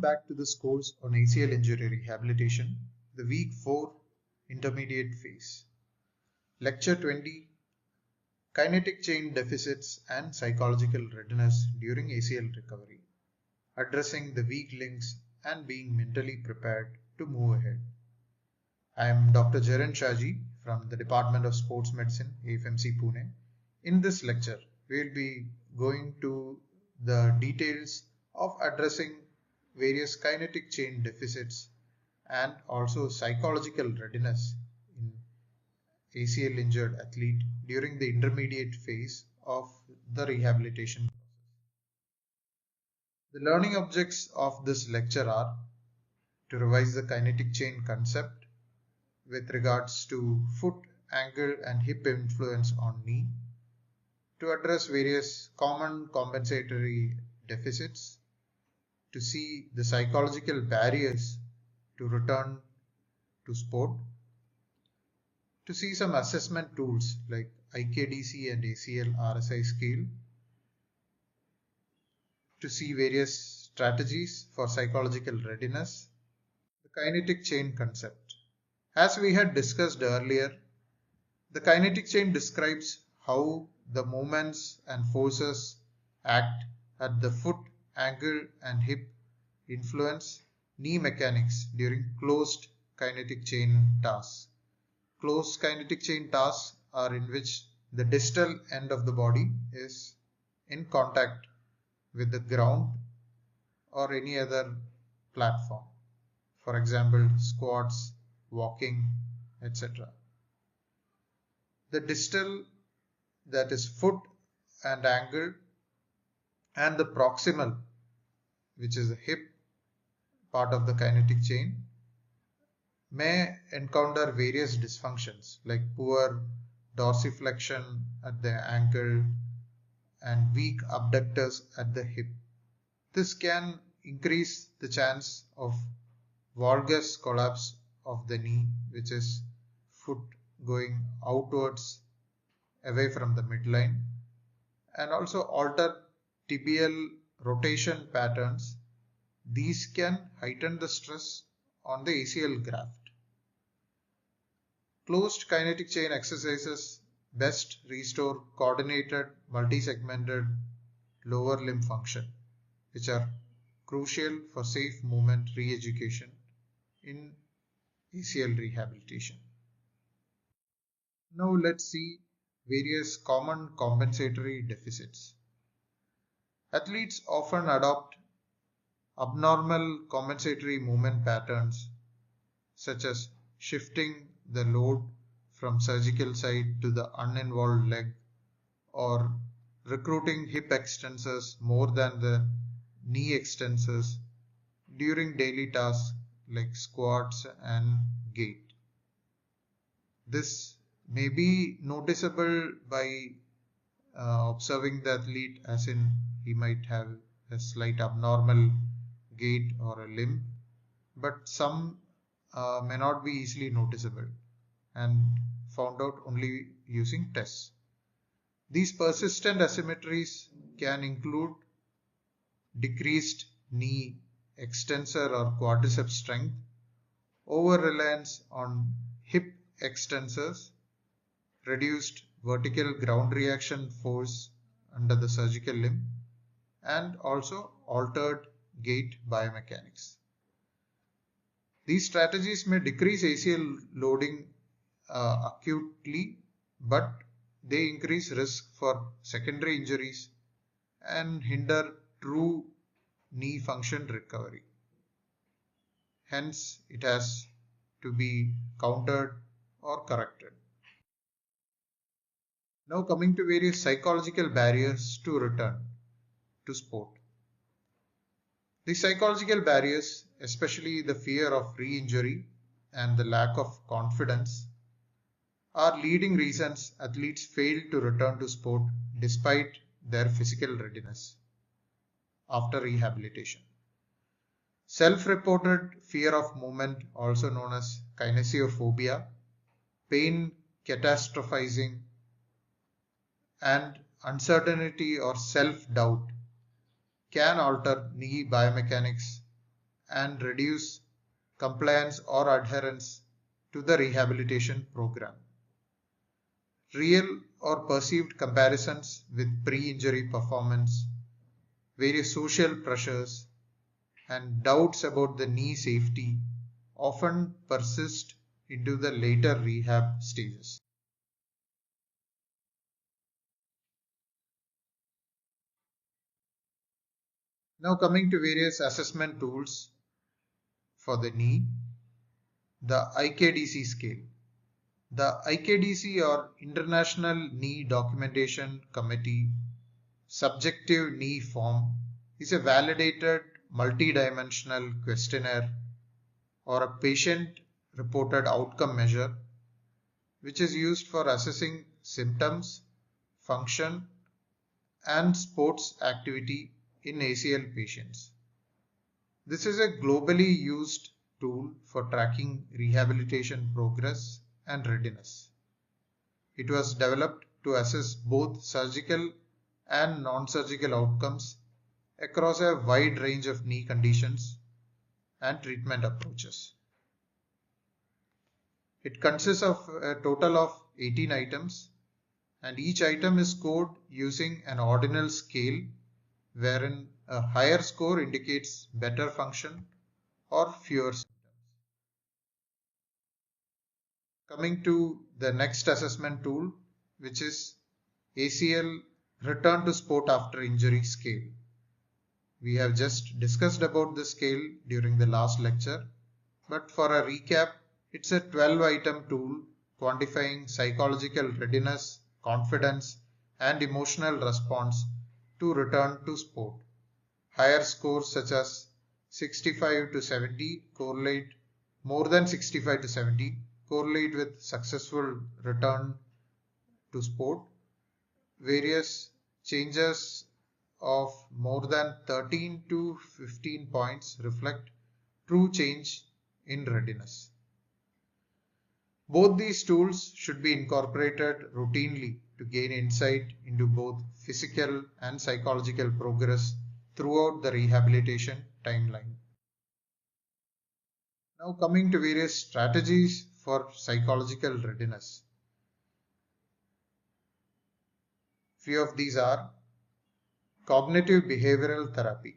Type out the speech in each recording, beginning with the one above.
Welcome back to this course on ACL injury rehabilitation, the week 4 intermediate phase. Lecture 20, Kinetic chain deficits and psychological readiness during ACL recovery, addressing the weak links and being mentally prepared to move ahead. I am Dr. Jerrin Shaji from the Department of Sports Medicine, AFMC Pune. In this lecture, we will be going to the details of addressing various kinetic chain deficits and also psychological readiness in ACL injured athlete during the intermediate phase of the rehabilitation process. The learning objects of this lecture are to revise the kinetic chain concept with regards to foot, ankle and hip influence on knee, to address various common compensatory deficits, to see the psychological barriers to return to sport, to see some assessment tools like IKDC and ACL RSI scale, to see various strategies for psychological readiness, the kinetic chain concept. As we had discussed earlier, the kinetic chain describes how the moments and forces act at the foot, ankle and hip influence knee mechanics during closed kinetic chain tasks. Closed kinetic chain tasks are in which the distal end of the body is in contact with the ground or any other platform. For example, squats, walking, etc. The distal, that is foot and ankle, and the proximal, which is the hip part of the kinetic chain, may encounter various dysfunctions like poor dorsiflexion at the ankle and weak abductors at the hip. This can increase the chance of valgus collapse of the knee, which is foot going outwards away from the midline, and also alter tibial rotation patterns. These can heighten the stress on the ACL graft. Closed kinetic chain exercises best restore coordinated multi-segmented lower limb function, which are crucial for safe movement re-education in ACL rehabilitation. Now let's see various common compensatory deficits. Athletes often adopt abnormal compensatory movement patterns such as shifting the load from surgical side to the uninvolved leg, or recruiting hip extensors more than the knee extensors during daily tasks like squats and gait. This may be noticeable by observing the athlete, as in he might have a slight abnormal gait or a limb, but some may not be easily noticeable and found out only using tests. These persistent asymmetries can include decreased knee extensor or quadricep strength, over-reliance on hip extensors, reduced vertical ground reaction force under the surgical limb, and also altered gait biomechanics. These strategies may decrease ACL loading acutely, but they increase risk for secondary injuries and hinder true knee function recovery. Hence, it has to be countered or corrected. Now coming to various psychological barriers to return to sport. The psychological barriers, especially the fear of re-injury and the lack of confidence, are leading reasons athletes fail to return to sport despite their physical readiness after rehabilitation. Self-reported fear of movement, also known as kinesiophobia, pain catastrophizing, and uncertainty or self-doubt can alter knee biomechanics and reduce compliance or adherence to the rehabilitation program. Real or perceived comparisons with pre-injury performance, various social pressures, and doubts about the knee safety often persist into the later rehab stages. Now coming to various assessment tools for the knee, the IKDC scale. The IKDC or International Knee Documentation Committee Subjective Knee Form is a validated multidimensional questionnaire or a patient reported outcome measure which is used for assessing symptoms, function and sports activity in ACL patients. This is a globally used tool for tracking rehabilitation progress and readiness. It was developed to assess both surgical and non-surgical outcomes across a wide range of knee conditions and treatment approaches. It consists of a total of 18 items, and each item is scored using an ordinal scale wherein a higher score indicates better function or fewer symptoms. Coming to the next assessment tool, which is ACL Return to Sport After Injury scale. We have just discussed about the scale during the last lecture, but for a recap, it's a 12-item tool quantifying psychological readiness, confidence, and emotional response to return to sport. Higher scores such as 65 to 70 correlate more than 65 to 70 correlate with successful return to sport. Various changes of more than 13 to 15 points reflect true change in readiness. Both these tools should be incorporated routinely to gain insight into both physical and psychological progress throughout the rehabilitation timeline. Now coming to various strategies for psychological readiness. Few of these are cognitive behavioral therapy.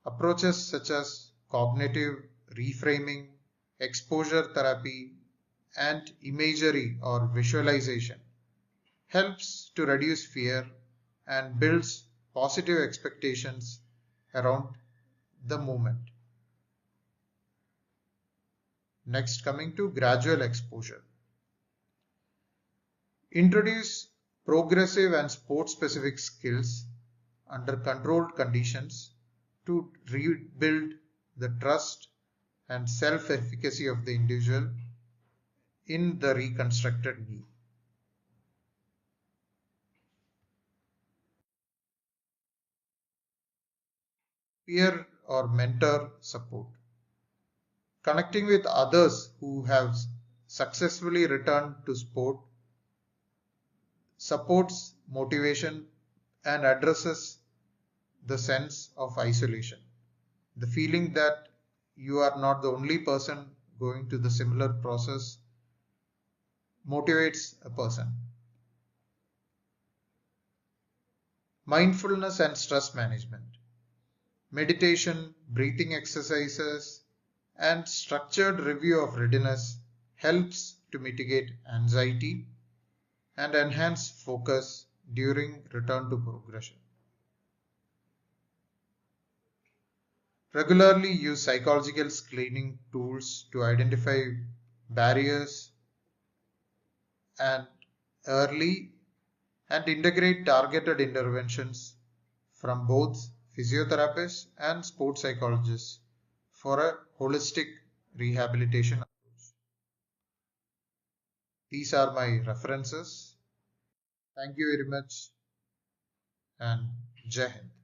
Approaches such as cognitive reframing, exposure therapy, and imagery or visualization helps to reduce fear and builds positive expectations around the movement. Next, coming to gradual exposure. Introduce progressive and sport-specific skills under controlled conditions to rebuild the trust and self-efficacy of the individual in the reconstructed knee. Peer or mentor support. Connecting with others who have successfully returned to sport supports motivation and addresses the sense of isolation. The feeling that you are not the only person going to the similar process motivates a person. Mindfulness and stress management. Meditation, breathing exercises, and structured review of readiness helps to mitigate anxiety and enhance focus during return to progression. Regularly use psychological screening tools to identify barriers and early and integrate targeted interventions from both physiotherapists and sports psychologists for a holistic rehabilitation approach. These are my references. Thank you very much and Jai Hind.